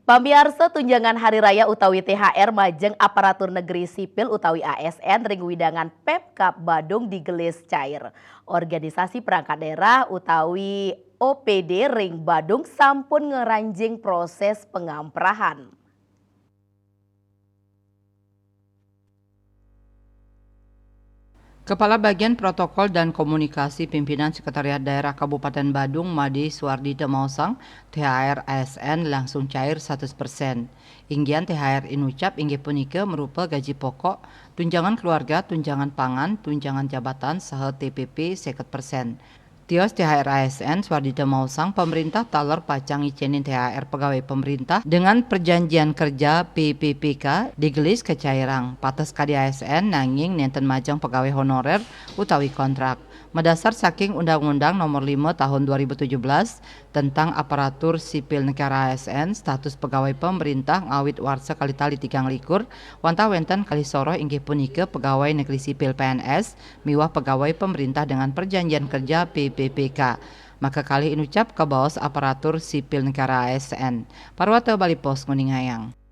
Pamiarsa tunjangan hari raya utawi THR majeng aparatur negeri sipil utawi ASN ring widangan Pemkab Badung digelis cair. Organisasi perangkat daerah utawi OPD ring Badung sampun ngeranjing proses pengamprahan. Kepala Bagian Protokol dan Komunikasi Pimpinan Sekretariat Daerah Kabupaten Badung, Madi Suwardi Demausang, THR ASN langsung cair 100%. Inggian THR inucap inggih punika merupa gaji pokok, tunjangan keluarga, tunjangan pangan, tunjangan jabatan, saha TPP 50%. Tios THR ASN Suwardi Demausang, pemerintah taler pacang icenin THR pegawai pemerintah dengan perjanjian kerja PPPK digelis ke cairang. Pates kadi ASN nanging nenten majang pegawai honorer utawi kontrak. Medasar saking Undang-Undang Nomor 5 Tahun 2017 tentang Aparatur Sipil Negara ASN status pegawai pemerintah ngawit warsa kali tali 3 likur wantah wenten kali soroh inggih punika pegawai negeri sipil PNS miwah pegawai pemerintah dengan perjanjian kerja PPPK. Maka kali inucap ke baos aparatur sipil negara ASN. Parwata Bali Pos Nguning Hayang.